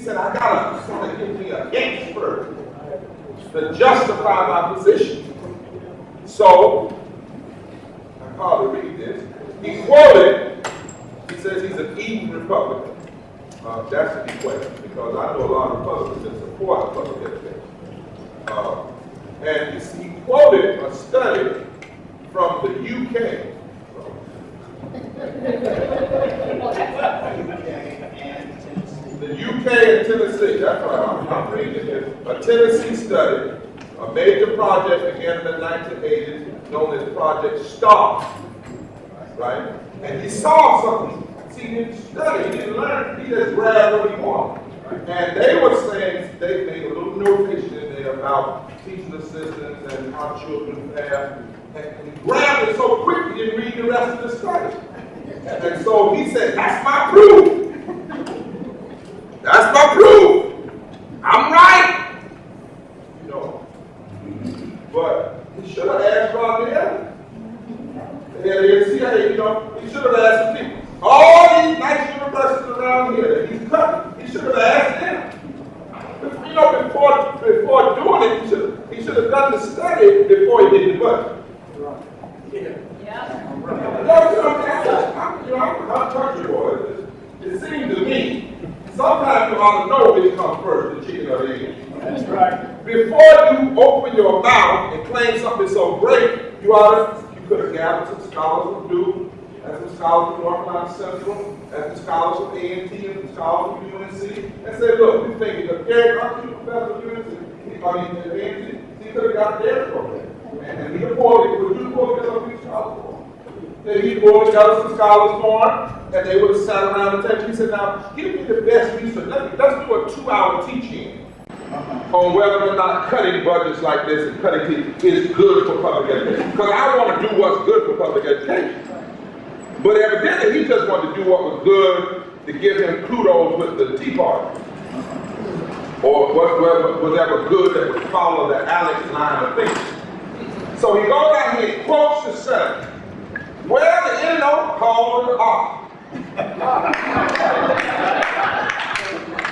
said, I gotta sort of give me an expert to justify my position. So, I called to read this. He quoted, he says he's an Eden Republican. That's a key question, because I know a lot of Republicans that support public education. And he quoted a study from the UK. The UK and Tennessee, that's right, I'm reading it. A Tennessee study, a major project began in the 1980s known as Project STAR, right? And he saw something. See, he didn't study, he didn't learn, he just grabbed what he wanted. And they were saying, they made a little notation in there about teaching assistants and how children have. And he grabbed it so quick he didn't read the rest of the study. And so he said, that's my proof. That's my proof. I'm right. You know. But he should have asked Rob the NCCAP, you know, he should have asked the people. All these nice universities around here that he's cutting, he should have asked them. You know, before doing it, he should have done the study before he did the budget. I'm country boy. It seems to me, sometimes you ought to know which comes first, the chicken or the egg. That's right. Before you open your mouth and claim something so great, you could have gathered some scholars from Duke, and some scholars from North Carolina Central, and some scholars from A&T, and some scholars from UNC, and said, look, we think the Gary, aren't you professor of UNC? A&T, he could have got their program. And he reported, would you report together some scholars for him? Then he reported together some scholars for him, and they would have sat around the table. He said, now, give me the best research. Let's do a 2-hour teaching on whether or not cutting budgets like this and cutting teaching is good for public education. Because I want to do what's good for public education. But evidently, he just wanted to do what was good to give him kudos with the Tea Party. Or whatever good that would follow the Alex line of thinking. So he goes out here and quotes the study. Well, the NO called it off.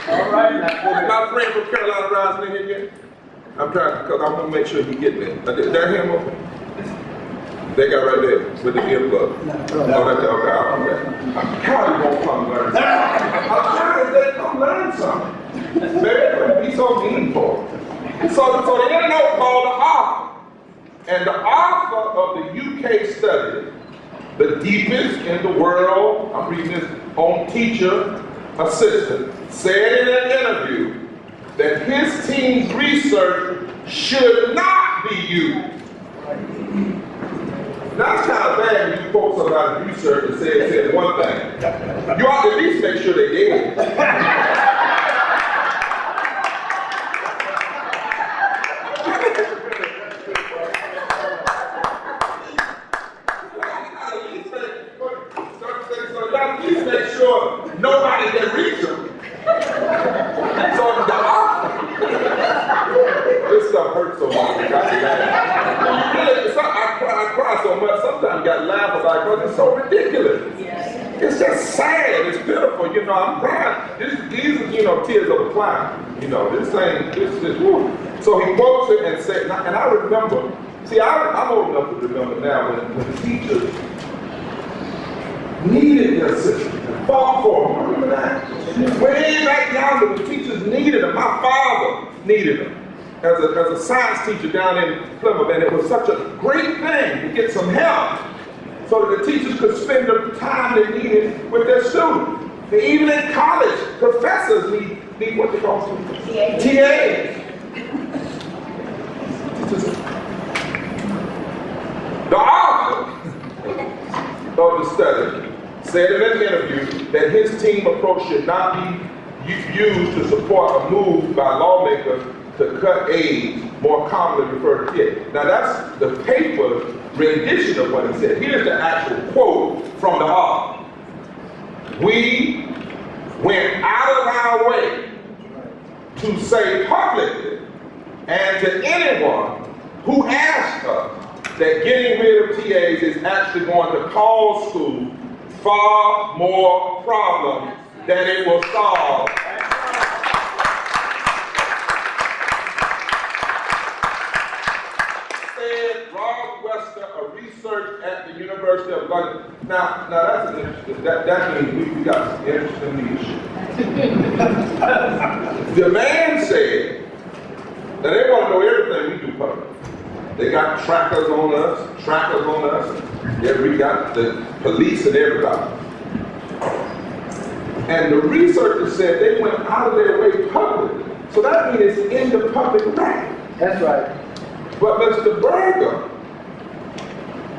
All right. Is my friend from Carolina Rising in here yet? I'm trying, because I want to make sure he getting it. Is that him over? They got right there with the earbud. Oh, that's okay. How you gonna come learn something? I'm trying to come learn something. Maybe be so mean for it. So the NO called the author. And the author of the UK study, the deepest in the world, I'm reading this, on teacher assistant, said in an interview that his team's research should not be used. That's kind of bad when you quote somebody's research and said one thing. You ought to at least make sure they did. Nobody can reach them. So the author, this stuff hurts so much. I cry so much. Sometimes I got to laugh about it because it's so ridiculous. It's just sad. It's pitiful. You know, I'm crying. These are, tears of a clown. This thing. This. So he quotes it and said, and I remember. See, I'm old enough to remember now when the teachers needed their assistance and fought for them. Remember that? Way back down, the teachers needed them. My father needed them as a science teacher down in Plymouth, and it was such a great thing to get some help so that the teachers could spend the time they needed with their students. And even in college, professors need what they call TAs. The author of the study said in an interview that his team approach should not be used to support a move by lawmakers to cut aid, more commonly referred to TAs. Now that's the paper's rendition of what he said. Here's the actual quote from the author. We went out of our way to say publicly and to anyone who asked us that getting rid of TAs is actually going to cause schools far more problems than it will solve. but now that's an interesting, that means we got some interesting leadership. The man said that they want to know everything we do public. They got trackers on us. Yeah, we got the police and everybody. And the researchers said they went out of their way publicly. So that means it's in the public record. That's right. But Mr. Berger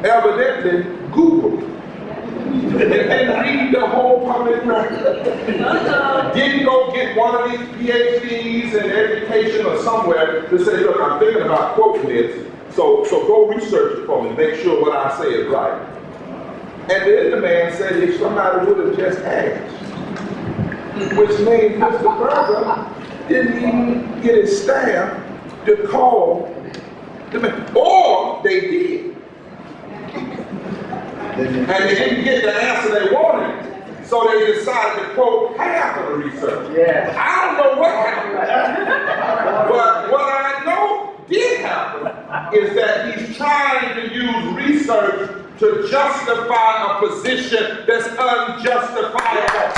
evidently Googled and read the whole public record. Didn't go get one of these PhDs in education or somewhere to say, look, I'm thinking about quoting this, so go research it for me, make sure what I say is right. And then the man said if somebody would have just asked, which means Mr. Berger didn't even get his staff to call the man, or they did. And they didn't get the answer they wanted, so they decided to quote half of the research. Yeah. I don't know what happened, but what I know did happen is that he's trying to use research to justify a position that's unjustifiable.